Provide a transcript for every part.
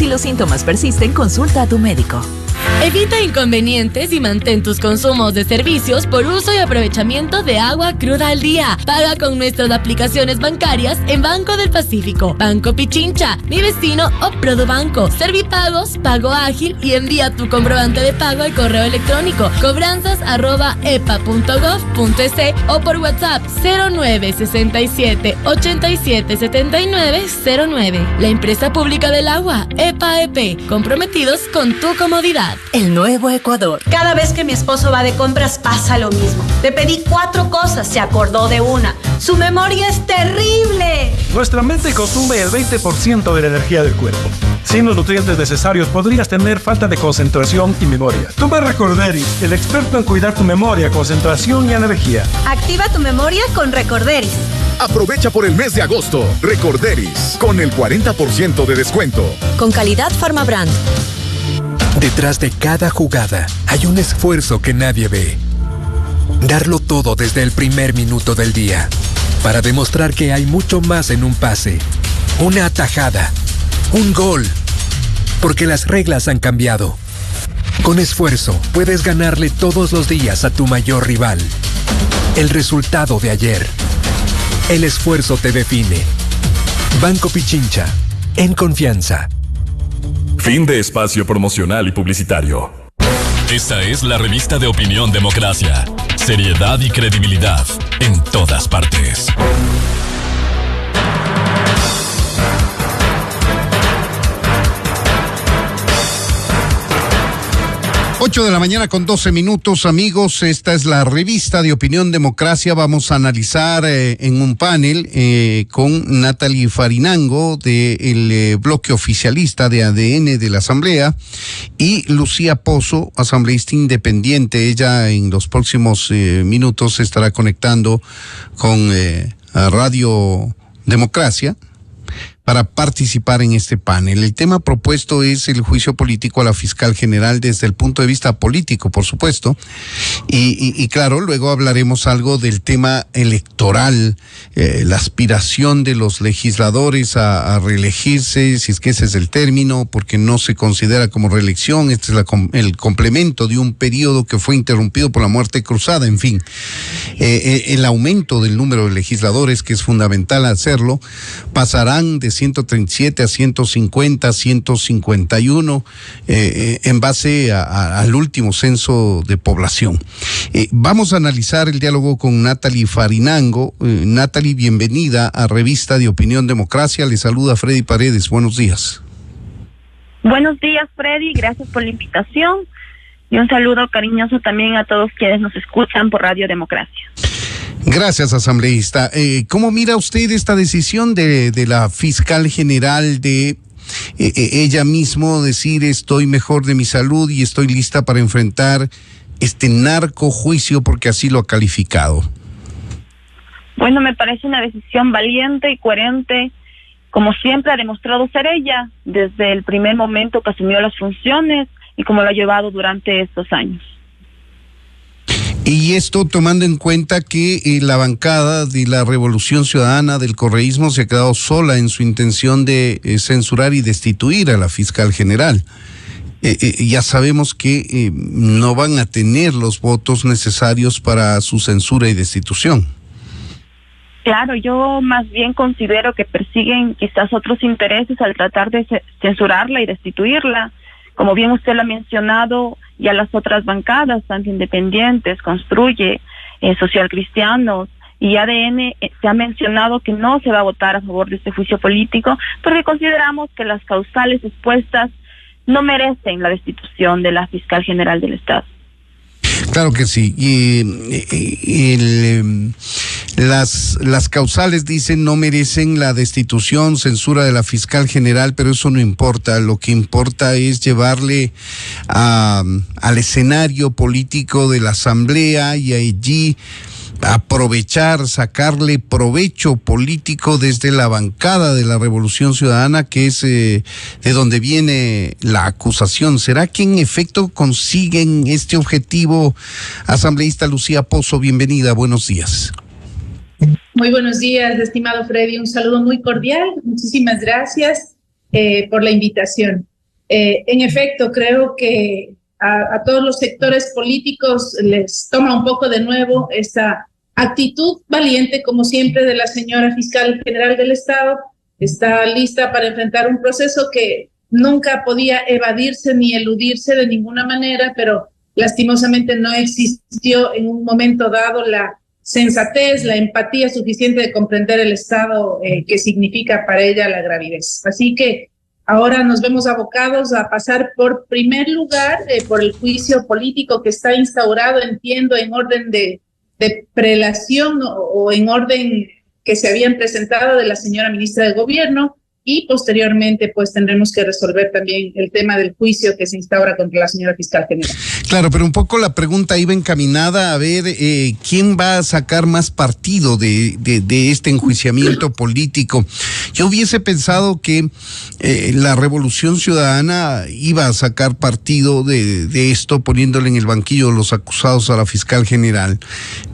Si los síntomas persisten, consulta a tu médico. Evita inconvenientes y mantén tus consumos de servicios por uso y aprovechamiento de agua cruda al día. Paga con nuestras aplicaciones bancarias en Banco del Pacífico, Banco Pichincha, Mi Vecino o Produbanco. Servipagos, Pago Ágil y envía tu comprobante de pago al correo electrónico cobranzas@epa.gov.es o por WhatsApp 0967 87 79 09. La empresa pública del agua, EPA-EP, comprometidos con tu comodidad. El nuevo Ecuador. Cada vez que mi esposo va de compras pasa lo mismo. Le pedí 4 cosas, se acordó de una. Su memoria es terrible. Nuestra mente consume el 20% de la energía del cuerpo. Sin los nutrientes necesarios podrías tener falta de concentración y memoria. Toma Recorderis, el experto en cuidar tu memoria, concentración y energía. Activa tu memoria con Recorderis. Aprovecha por el mes de agosto. Recorderis, con el 40% de descuento. Con calidad Farmabrand. Detrás de cada jugada hay un esfuerzo que nadie ve. Darlo todo desde el primer minuto del día, para demostrar que hay mucho más en un pase, una atajada, un gol. Porque las reglas han cambiado. Con esfuerzo puedes ganarle todos los días a tu mayor rival. El resultado de ayer. El esfuerzo te define. Banco Pichincha. En confianza. Fin de espacio promocional y publicitario. Esta es la revista de Opinión Democracia. Seriedad y credibilidad en todas partes. 8 de la mañana con 12 minutos, amigos. Esta es la revista de Opinión Democracia. Vamos a analizar en un panel con Natalie Farinango del bloque oficialista de ADN de la Asamblea y Lucía Pozo, asambleísta independiente. Ella en los próximos minutos se estará conectando con Radio Democracia para participar en este panel. El tema propuesto es el juicio político a la fiscal general desde el punto de vista político, por supuesto, y claro, luego hablaremos algo del tema electoral, la aspiración de los legisladores a reelegirse, si es que ese es el término, porque no se considera como reelección, este es el complemento de un periodo que fue interrumpido por la muerte cruzada, en fin, el aumento del número de legisladores, que es fundamental hacerlo, pasarán de 137 a 150, 151, en base al último censo de población. Vamos a analizar el diálogo con Natalie Farinango. Natalie, bienvenida a Revista de Opinión Democracia. Le saluda Freddy Paredes. Buenos días. Buenos días, Freddy. Gracias por la invitación. Y un saludo cariñoso también a todos quienes nos escuchan por Radio Democracia. Gracias, asambleísta. ¿Cómo mira usted esta decisión de la fiscal general de ella mismo decir estoy mejor de mi salud y estoy lista para enfrentar este narcojuicio, porque así lo ha calificado? Bueno, me parece una decisión valiente y coherente, como siempre ha demostrado ser ella desde el primer momento que asumió las funciones y como lo ha llevado durante estos años. Y esto tomando en cuenta que la bancada de la Revolución Ciudadana del correísmo se ha quedado sola en su intención de censurar y destituir a la fiscal general. Ya sabemos que no van a tener los votos necesarios para su censura y destitución. Claro, yo más bien considero que persiguen quizás otros intereses al tratar de censurarla y destituirla. Como bien usted lo ha mencionado, ya las otras bancadas, tanto independientes, Construye, Social Cristianos y ADN, se ha mencionado que no se va a votar a favor de este juicio político porque consideramos que las causales expuestas no merecen la destitución de la fiscal general del Estado. Claro que sí. Las causales dicen no merecen la destitución, censura de la fiscal general, pero eso no importa. Lo que importa es llevarle al escenario político de la Asamblea y allí aprovechar, sacarle provecho político desde la bancada de la Revolución Ciudadana, que es de donde viene la acusación. ¿Será que en efecto consiguen este objetivo? Asambleísta Lucía Pozo, bienvenida, buenos días. Muy buenos días, estimado Freddy, un saludo muy cordial, muchísimas gracias por la invitación. En efecto, creo que a todos los sectores políticos les toma un poco de nuevo esta actitud valiente, como siempre, de la señora fiscal general del Estado. Está lista para enfrentar un proceso que nunca podía evadirse ni eludirse de ninguna manera, pero lastimosamente no existió en un momento dado la sensatez, la empatía suficiente de comprender el estado que significa para ella la gravidez. Así que ahora nos vemos abocados a pasar por primer lugar por el juicio político que está instaurado, entiendo, en orden de prelación o en orden que se habían presentado de la señora ministra de Gobierno, y posteriormente pues tendremos que resolver también el tema del juicio que se instaura contra la señora fiscal general. Claro, pero un poco la pregunta iba encaminada a ver quién va a sacar más partido de este enjuiciamiento político. Yo hubiese pensado que la Revolución Ciudadana iba a sacar partido de esto, poniéndole en el banquillo los acusados a la fiscal general,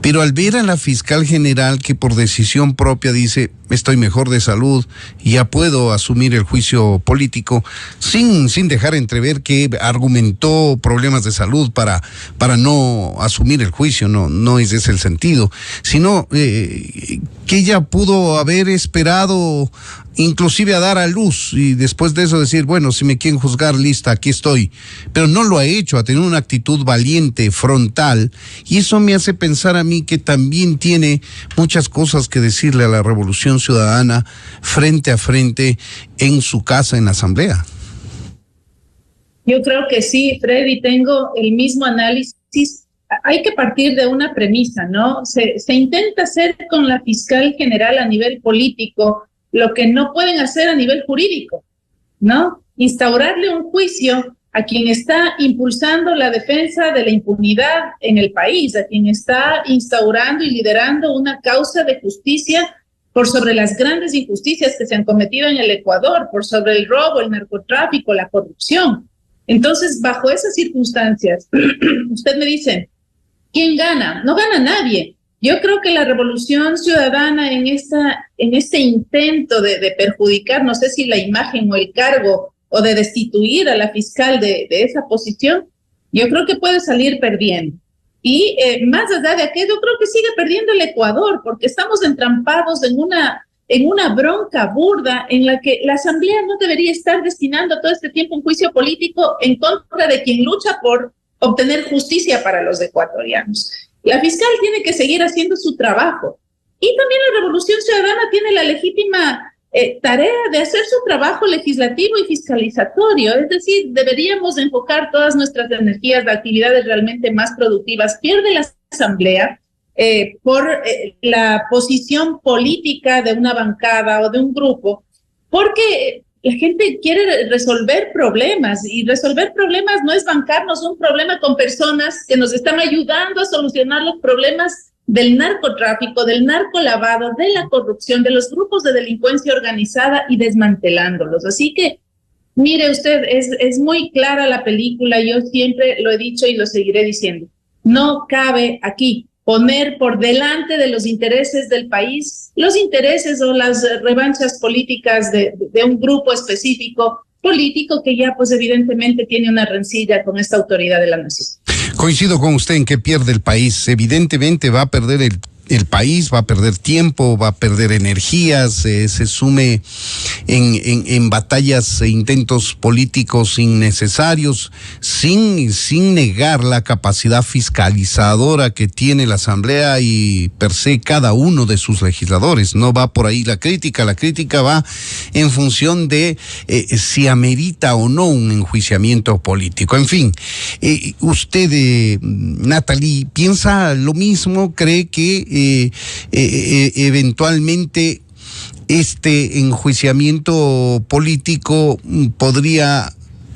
pero al ver a la fiscal general que por decisión propia dice estoy mejor de salud y ya puedo asumir el juicio político, sin dejar entrever que argumentó problemas de salud para no asumir el juicio, no ese es el sentido, sino que ella pudo haber esperado inclusive a dar a luz y después de eso decir, bueno, si me quieren juzgar, lista, aquí estoy. Pero no lo ha hecho, ha tenido una actitud valiente, frontal, y eso me hace pensar a mí que también tiene muchas cosas que decirle a la Revolución Ciudadana frente a frente en su casa, en la Asamblea. Yo creo que sí, Freddy, tengo el mismo análisis. Hay que partir de una premisa, ¿no? Se intenta hacer con la fiscal general a nivel político lo que no pueden hacer a nivel jurídico, ¿no? Instaurarle un juicio a quien está impulsando la defensa de la impunidad en el país, a quien está instaurando y liderando una causa de justicia por sobre las grandes injusticias que se han cometido en el Ecuador, por sobre el robo, el narcotráfico, la corrupción. Entonces, bajo esas circunstancias, usted me dice, ¿quién gana? No gana nadie. Yo creo que la Revolución Ciudadana en este intento de perjudicar, no sé si la imagen o el cargo, o de destituir a la fiscal de esa posición, yo creo que puede salir perdiendo. Y más allá de aquello, yo creo que sigue perdiendo el Ecuador, porque estamos entrampados en una bronca burda en la que la Asamblea no debería estar destinando todo este tiempo un juicio político en contra de quien lucha por obtener justicia para los ecuatorianos. La fiscal tiene que seguir haciendo su trabajo. Y también la Revolución Ciudadana tiene la legítima tarea de hacer su trabajo legislativo y fiscalizatorio. Es decir, deberíamos enfocar todas nuestras energías de actividades realmente más productivas. Pierde la Asamblea por la posición política de una bancada o de un grupo, porque la gente quiere resolver problemas, y resolver problemas no es bancarnos un problema con personas que nos están ayudando a solucionar los problemas del narcotráfico, del narcolavado, de la corrupción, de los grupos de delincuencia organizada y desmantelándolos. Así que, mire usted, es muy clara la película, yo siempre lo he dicho y lo seguiré diciendo. No cabe aquí poner por delante de los intereses del país, los intereses o las revanchas políticas de un grupo específico político que ya pues evidentemente tiene una rencilla con esta autoridad de la nación. Coincido con usted en que pierde el país. Evidentemente va a perder el país, va a perder tiempo, va a perder energías, se sume en batallas e intentos políticos innecesarios, sin negar la capacidad fiscalizadora que tiene la Asamblea y per se cada uno de sus legisladores. No va por ahí la crítica va en función de si amerita o no un enjuiciamiento político. En fin, usted, Natalie, ¿piensa lo mismo? ¿Cree que eventualmente este enjuiciamiento político podría,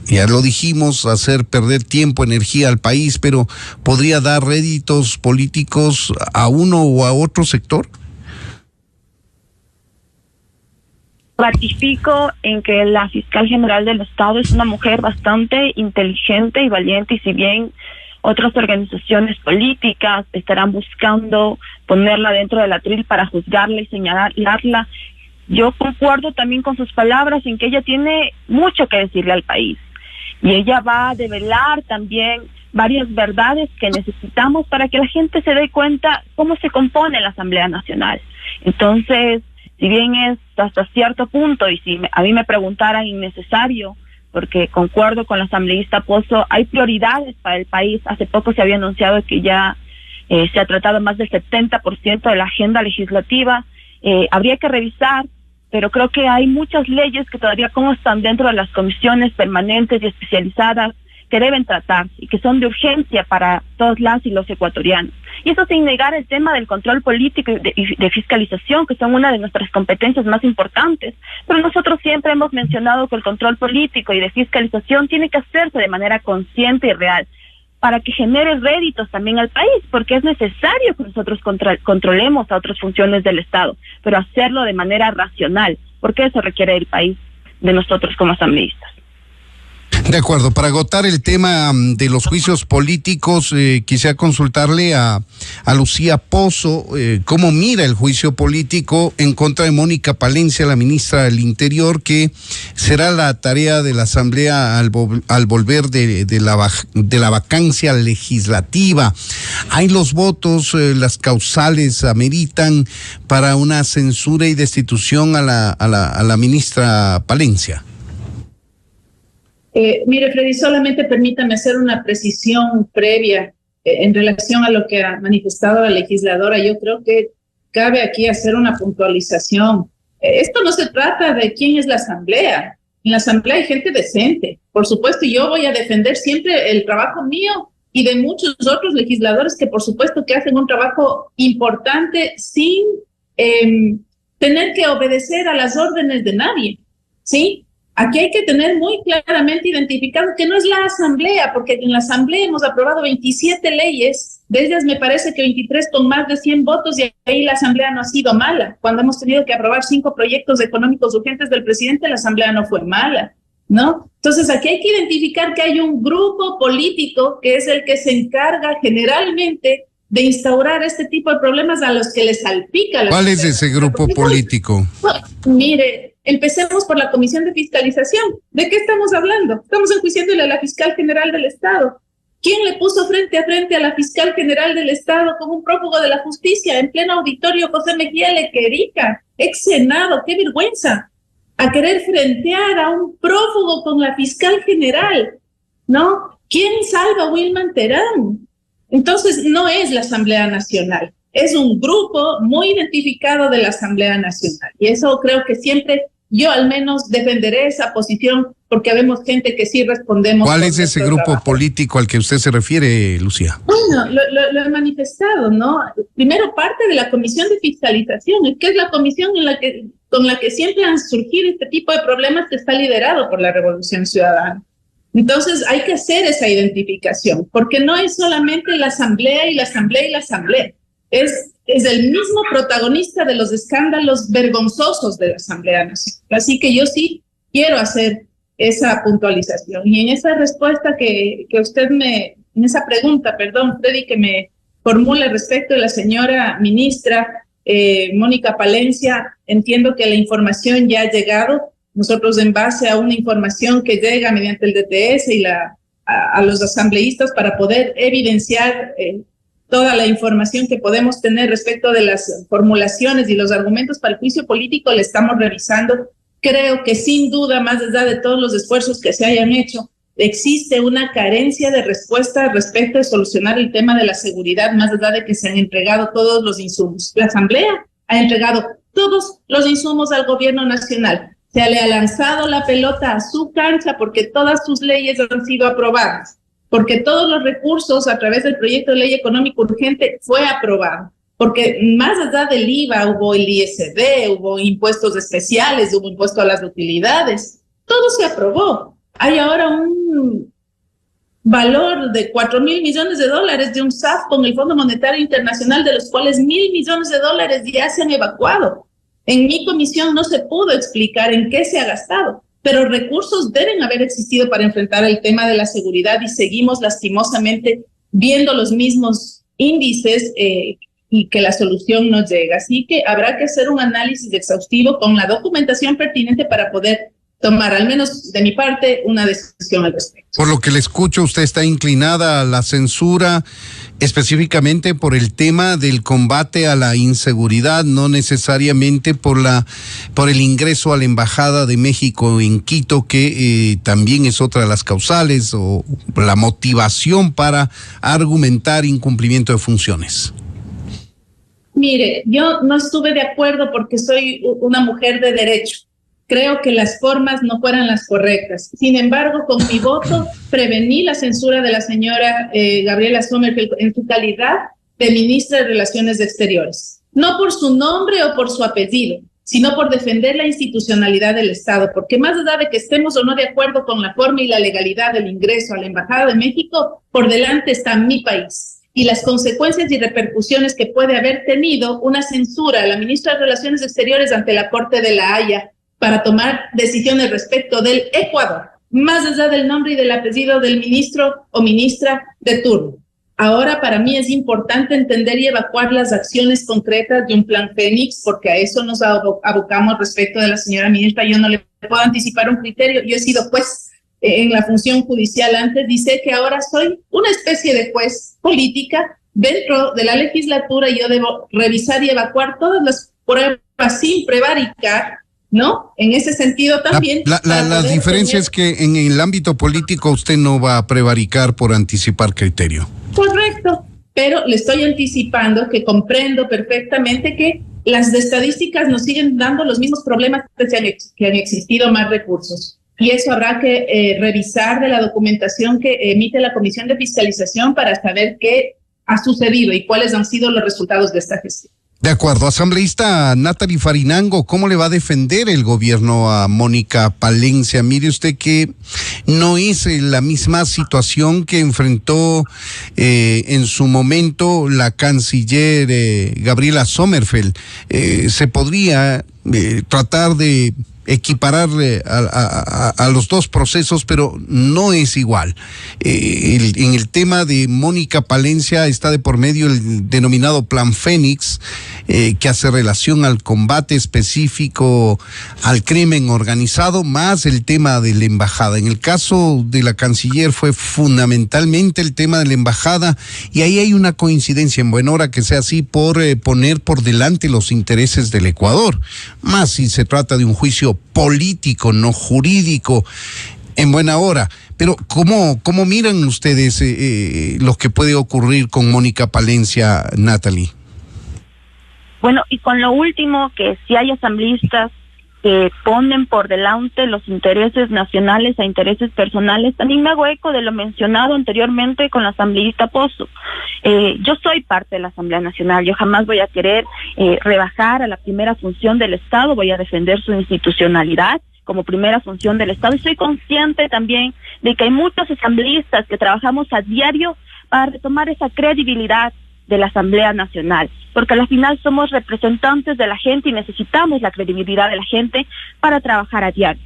ya lo dijimos, hacer perder tiempo, energía al país, pero podría dar réditos políticos a uno o a otro sector? Ratifico en que la fiscal general del Estado es una mujer bastante inteligente y valiente, y si bien otras organizaciones políticas estarán buscando ponerla dentro del atril para juzgarla y señalarla, yo concuerdo también con sus palabras en que ella tiene mucho que decirle al país. y ella va a develar también varias verdades que necesitamos para que la gente se dé cuenta cómo se compone la Asamblea Nacional. Entonces, si bien es hasta cierto punto, y si a mí me preguntaran innecesario, porque concuerdo con la asambleísta Pozo, hay prioridades para el país. Hace poco se había anunciado que ya se ha tratado más del 70% de la agenda legislativa. Habría que revisar, pero creo que hay muchas leyes que todavía constan dentro de las comisiones permanentes y especializadas que deben tratarse y que son de urgencia para todas las y los ecuatorianos. Y eso sin negar el tema del control político y de fiscalización, que son una de nuestras competencias más importantes. Pero nosotros siempre hemos mencionado que el control político y de fiscalización tiene que hacerse de manera consciente y real, para que genere réditos también al país, porque es necesario que nosotros controlemos a otras funciones del Estado, pero hacerlo de manera racional, porque eso requiere el país de nosotros como asambleístas. De acuerdo, para agotar el tema de los juicios políticos, quisiera consultarle a Lucía Pozo cómo mira el juicio político en contra de Mónica Palencia, la ministra del Interior, que será la tarea de la Asamblea al volver de la vacancia legislativa. ¿Hay los votos, las causales ameritan para una censura y destitución a la ministra Palencia? Mire, Freddy, solamente permítame hacer una precisión previa en relación a lo que ha manifestado la legisladora. Yo creo que cabe aquí hacer una puntualización. Esto no se trata de quién es la asamblea. En la asamblea hay gente decente. Por supuesto, yo voy a defender siempre el trabajo mío y de muchos otros legisladores que por supuesto que hacen un trabajo importante sin tener que obedecer a las órdenes de nadie, ¿sí? Aquí hay que tener muy claramente identificado que no es la asamblea, porque en la asamblea hemos aprobado 27 leyes, de ellas me parece que 23 con más de 100 votos, y ahí la asamblea no ha sido mala. Cuando hemos tenido que aprobar 5 proyectos económicos urgentes del presidente, la asamblea no fue mala, ¿no? Entonces aquí hay que identificar que hay un grupo político que es el que se encarga generalmente de instaurar este tipo de problemas a los que les salpica. ¿Cuál es ese grupo político? Bueno, mire, empecemos por la Comisión de Fiscalización. ¿De qué estamos hablando? Estamos enjuiciándole a la Fiscal General del Estado. ¿Quién le puso frente a frente a la Fiscal General del Estado con un prófugo de la justicia en pleno auditorio José Mejía Lequerica, ex Senado? ¡Qué vergüenza! A querer frentear a un prófugo con la Fiscal General, ¿no? ¿Quién salva a Wilman Terán? Entonces, no es la Asamblea Nacional, es un grupo muy identificado de la Asamblea Nacional. Y eso creo que siempre yo al menos defenderé esa posición, porque vemos gente que sí respondemos. ¿Cuál es ese grupo político al que usted se refiere, Lucía? Bueno, lo he manifestado, ¿no? Primero, parte de la Comisión de Fiscalización, que es la comisión con la que siempre han surgido este tipo de problemas, que está liderado por la Revolución Ciudadana. Entonces hay que hacer esa identificación, porque no es solamente la asamblea y la asamblea y la asamblea. Es el mismo protagonista de los escándalos vergonzosos de la Asamblea Nacional. Así que yo sí quiero hacer esa puntualización. Y en esa respuesta que usted en esa pregunta, perdón, Freddy, que me formula respecto de la señora ministra Mónica Palencia, entiendo que la información ya ha llegado. Nosotros, en base a una información que llega mediante el DTS y a los asambleístas, para poder evidenciar toda la información que podemos tener respecto de las formulaciones y los argumentos para el juicio político, le estamos revisando. Creo que sin duda, más allá de todos los esfuerzos que se hayan hecho, existe una carencia de respuesta respecto de solucionar el tema de la seguridad, más allá de que se han entregado todos los insumos. La Asamblea ha entregado todos los insumos al gobierno nacional. Se le ha lanzado la pelota a su cancha porque todas sus leyes han sido aprobadas, porque todos los recursos a través del proyecto de ley económico urgente fue aprobado, porque más allá del IVA hubo el ISD, hubo impuestos especiales, hubo impuesto a las utilidades, todo se aprobó. Hay ahora un valor de $4,000 millones de un SAF con el Fondo Monetario Internacional, de los cuales $1,000 millones ya se han evacuado. En mi comisión no se pudo explicar en qué se ha gastado, pero recursos deben haber existido para enfrentar el tema de la seguridad, y seguimos lastimosamente viendo los mismos índices y que la solución no llega. Así que habrá que hacer un análisis exhaustivo con la documentación pertinente para poder tomar, al menos de mi parte, una decisión al respecto. Por lo que le escucho, usted está inclinada a la censura específicamente por el tema del combate a la inseguridad, no necesariamente por el ingreso a la Embajada de México en Quito, que también es otra de las causales o la motivación para argumentar incumplimiento de funciones. Mire, yo no estuve de acuerdo porque soy una mujer de derecho. Creo que las formas no fueran las correctas. Sin embargo, con mi voto prevení la censura de la señora Gabriela Sommerfeld en su calidad de ministra de Relaciones Exteriores. No por su nombre o por su apellido, sino por defender la institucionalidad del Estado. Porque más allá de que estemos o no de acuerdo con la forma y la legalidad del ingreso a la Embajada de México, por delante está mi país. Y las consecuencias y repercusiones que puede haber tenido una censura a la ministra de Relaciones Exteriores ante la Corte de la Haya para tomar decisiones respecto del Ecuador, más allá del nombre y del apellido del ministro o ministra de turno. Ahora, para mí es importante entender y evacuar las acciones concretas de un plan Fénix, porque a eso nos abocamos respecto de la señora ministra. Yo no le puedo anticipar un criterio. Yo he sido juez en la función judicial antes, dice que ahora soy una especie de juez política dentro de la legislatura y yo debo revisar y evacuar todas las pruebas sin prevaricar, ¿no? En ese sentido también. La diferencia es que en el ámbito político usted no va a prevaricar por anticipar criterio. Correcto, pero le estoy anticipando que comprendo perfectamente que las estadísticas nos siguen dando los mismos problemas que han existido, más recursos. Y eso habrá que revisar de la documentación que emite la Comisión de Fiscalización para saber qué ha sucedido y cuáles han sido los resultados de esta gestión. De acuerdo. Asambleísta Natalie Farinango, ¿cómo le va a defender el gobierno a Mónica Palencia? Mire usted que no es la misma situación que enfrentó en su momento la canciller Gabriela Sommerfeld. Se podría tratar de equiparar a los dos procesos, pero no es igual. En el tema de Mónica Palencia está de por medio el denominado Plan Fénix, que hace relación al combate específico al crimen organizado, más el tema de la embajada. En el caso de la canciller fue fundamentalmente el tema de la embajada, y ahí hay una coincidencia, en buena hora que sea así, por poner por delante los intereses del Ecuador, más si se trata de un juicio político, no jurídico, en buena hora. Pero ¿cómo miran ustedes lo que puede ocurrir con Mónica Palencia, Natalie? Bueno, y con lo último, que si hay asambleístas que ponen por delante los intereses nacionales a intereses personales, también me hago eco de lo mencionado anteriormente con la asambleísta Pozo. Yo soy parte de la Asamblea Nacional, yo jamás voy a querer rebajar a la primera función del Estado, voy a defender su institucionalidad como primera función del Estado, y soy consciente también de que hay muchos asambleístas que trabajamos a diario para retomar esa credibilidad de la Asamblea Nacional, porque al final somos representantes de la gente y necesitamos la credibilidad de la gente para trabajar a diario.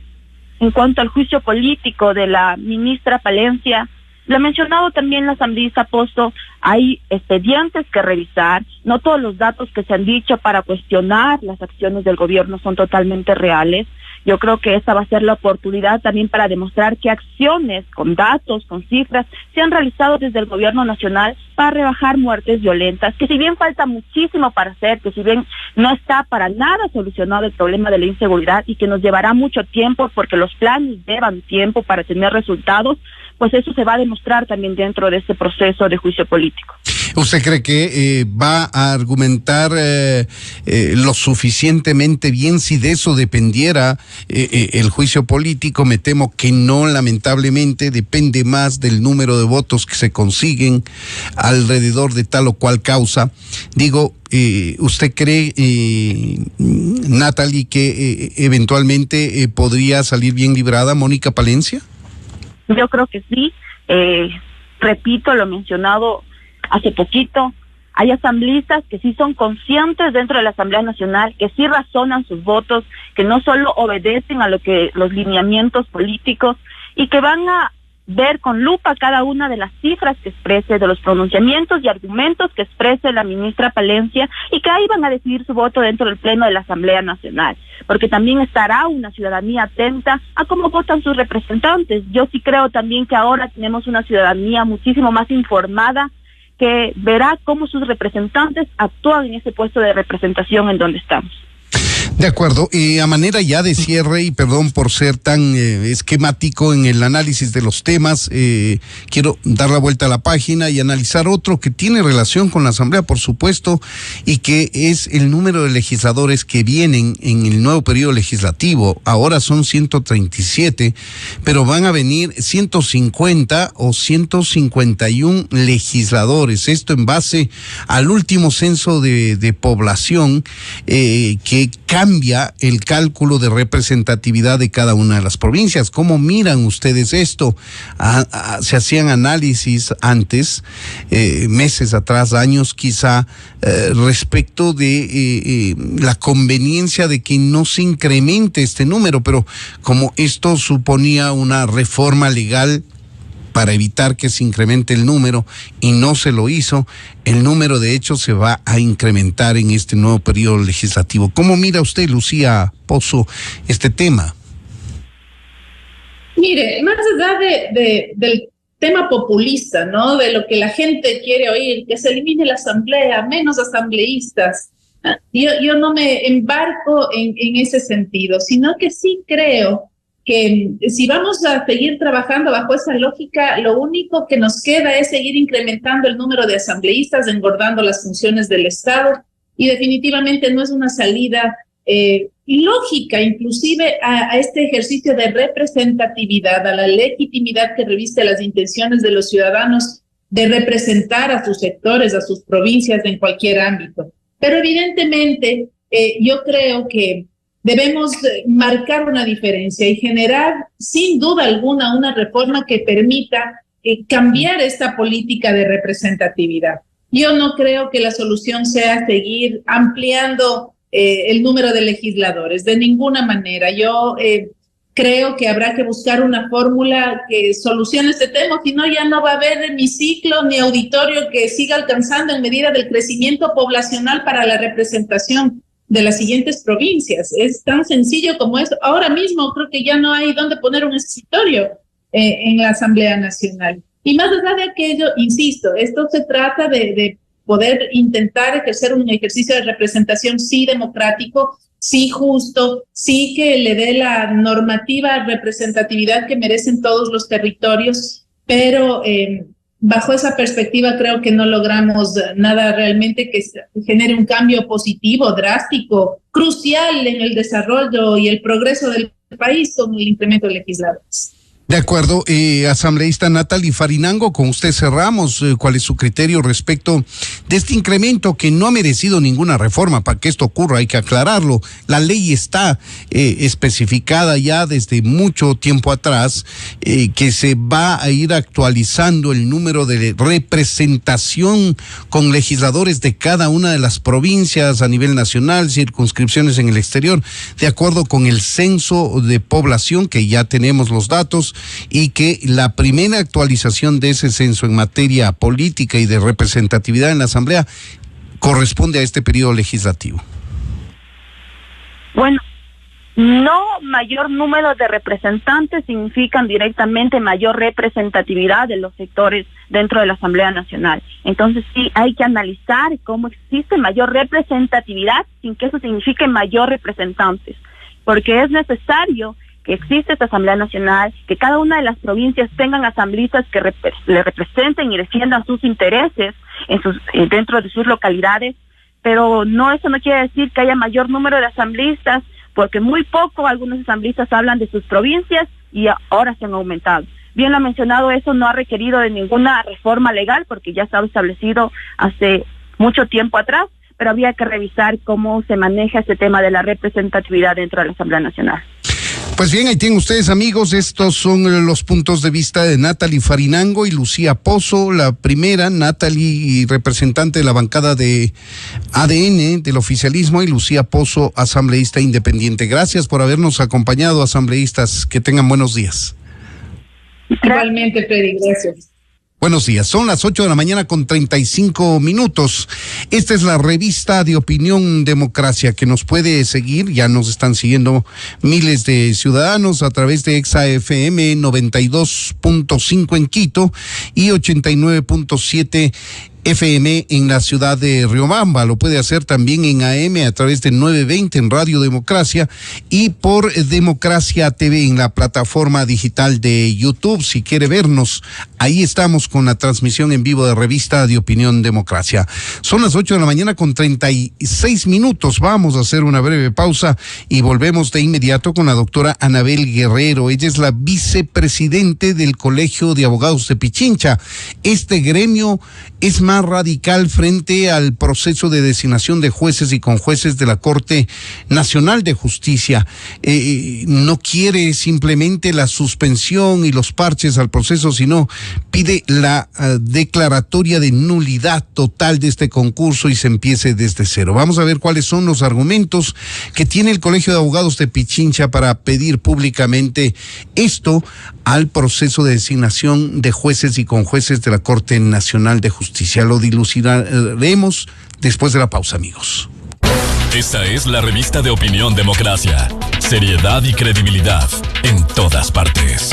En cuanto al juicio político de la ministra Palencia, lo ha mencionado también la asambleísta Pozo, hay expedientes que revisar, no todos los datos que se han dicho para cuestionar las acciones del gobierno son totalmente reales. Yo creo que esta va a ser la oportunidad también para demostrar qué acciones, con datos, con cifras, se han realizado desde el gobierno nacional para rebajar muertes violentas, que si bien falta muchísimo para hacer, que si bien no está para nada solucionado el problema de la inseguridad y que nos llevará mucho tiempo porque los planes llevan tiempo para tener resultados, pues eso se va a demostrar también dentro de este proceso de juicio político. ¿Usted cree que va a argumentar lo suficientemente bien si de eso dependiera el juicio político? Me temo que no, lamentablemente, depende más del número de votos que se consiguen alrededor de tal o cual causa. Digo, ¿usted cree, Natalie, que eventualmente podría salir bien librada Mónica Palencia? Yo creo que sí. Repito lo mencionado hace poquito, hay asambleístas que sí son conscientes dentro de la Asamblea Nacional, que sí razonan sus votos, que no solo obedecen a lo que los lineamientos políticos y que van a ver con lupa cada una de las cifras que exprese, de los pronunciamientos y argumentos que exprese la ministra Palencia, y que ahí van a decidir su voto dentro del Pleno de la Asamblea Nacional, porque también estará una ciudadanía atenta a cómo votan sus representantes. Yo sí creo también que ahora tenemos una ciudadanía muchísimo más informada, que verá cómo sus representantes actúan en ese puesto de representación en donde estamos. De acuerdo, a manera ya de cierre, y perdón por ser tan esquemático en el análisis de los temas, quiero dar la vuelta a la página y analizar otro que tiene relación con la Asamblea, por supuesto, y que es el número de legisladores que vienen en el nuevo periodo legislativo. Ahora son 137, pero van a venir 150 o 151 legisladores. Esto en base al último censo de población que cambia el cálculo de representatividad de cada una de las provincias. ¿Cómo miran ustedes esto? Se hacían análisis antes, meses atrás, años quizá, respecto de la conveniencia de que no se incremente este número, pero como esto suponía una reforma legal para evitar que se incremente el número y no se lo hizo, el número de hecho se va a incrementar en este nuevo periodo legislativo. ¿Cómo mira usted, Lucía Pozo, este tema? Mire, más allá del tema populista, ¿no? De lo que la gente quiere oír, que se elimine la asamblea, menos asambleístas. Yo no me embarco en ese sentido, sino que sí creo que si vamos a seguir trabajando bajo esa lógica, lo único que nos queda es seguir incrementando el número de asambleístas, engordando las funciones del Estado, y definitivamente no es una salida ilógica, inclusive a este ejercicio de representatividad, a la legitimidad que reviste las intenciones de los ciudadanos de representar a sus sectores, a sus provincias en cualquier ámbito. Pero evidentemente yo creo que debemos marcar una diferencia y generar, sin duda alguna, una reforma que permita cambiar esta política de representatividad. Yo no creo que la solución sea seguir ampliando el número de legisladores, de ninguna manera. Yo creo que habrá que buscar una fórmula que solucione este tema, si no ya no va a haber hemiciclo ni auditorio que siga alcanzando en medida del crecimiento poblacional para la representación de las siguientes provincias. Es tan sencillo como eso. Ahora mismo creo que ya no hay dónde poner un escritorio en la Asamblea Nacional. Y más allá de aquello, insisto, esto se trata de poder intentar ejercer un ejercicio de representación sí democrático, sí justo, sí que le dé la normativa representatividad que merecen todos los territorios, pero bajo esa perspectiva creo que no logramos nada realmente que genere un cambio positivo, drástico, crucial en el desarrollo y el progreso del país con el incremento de legisladores. De acuerdo, asambleísta Natalie Farinango, con usted cerramos. ¿Cuál es su criterio respecto de este incremento que no ha merecido ninguna reforma? Para que esto ocurra hay que aclararlo. La ley está especificada ya desde mucho tiempo atrás, que se va a ir actualizando el número de representación con legisladores de cada una de las provincias a nivel nacional, circunscripciones en el exterior, de acuerdo con el censo de población, que ya tenemos los datos, y que la primera actualización de ese censo en materia política y de representatividad en la Asamblea corresponde a este periodo legislativo. Bueno, no mayor número de representantes significan directamente mayor representatividad de los sectores dentro de la Asamblea Nacional. Entonces sí hay que analizar cómo existe mayor representatividad sin que eso signifique mayor representantes, porque es necesario que existe esta Asamblea Nacional, que cada una de las provincias tengan asambleístas que le representen y defiendan sus intereses dentro de sus localidades, pero eso no quiere decir que haya mayor número de asambleístas, porque muy poco algunos asambleístas hablan de sus provincias y ahora se han aumentado. Bien lo ha mencionado, eso no ha requerido de ninguna reforma legal, porque ya estaba establecido hace mucho tiempo atrás, pero había que revisar cómo se maneja este tema de la representatividad dentro de la Asamblea Nacional. Pues bien, ahí tienen ustedes, amigos, estos son los puntos de vista de Natalie Farinango y Lucía Pozo. La primera, Natalie, representante de la bancada de ADN del oficialismo, y Lucía Pozo, asambleísta independiente. Gracias por habernos acompañado, asambleístas. Que tengan buenos días. Igualmente, Freddy, gracias. Buenos días, son las 8 de la mañana con 35 minutos. Esta es la revista de Opinión Democracia que nos puede seguir. Ya nos están siguiendo miles de ciudadanos a través de Exa FM 92.5 en Quito y 89.7 FM en la ciudad de Riobamba. Lo puede hacer también en AM a través de 920 en Radio Democracia y por Democracia TV en la plataforma digital de YouTube. Si quiere vernos, ahí estamos con la transmisión en vivo de Revista de Opinión Democracia. Son las 8 de la mañana con 36 minutos. Vamos a hacer una breve pausa y volvemos de inmediato con la doctora Anabel Guerrero. Ella es la vicepresidente del Colegio de Abogados de Pichincha. Este gremio es más radical frente al proceso de designación de jueces y conjueces de la Corte Nacional de Justicia. No quiere simplemente la suspensión y los parches al proceso, sino pide la declaratoria de nulidad total de este concurso y se empiece desde cero. Vamos a ver cuáles son los argumentos que tiene el Colegio de Abogados de Pichincha para pedir públicamente esto al proceso de designación de jueces y conjueces de la Corte Nacional de Justicia. Lo dilucidaremos después de la pausa, amigos. Esta es la revista de Opinión Democracia. Seriedad y credibilidad en todas partes.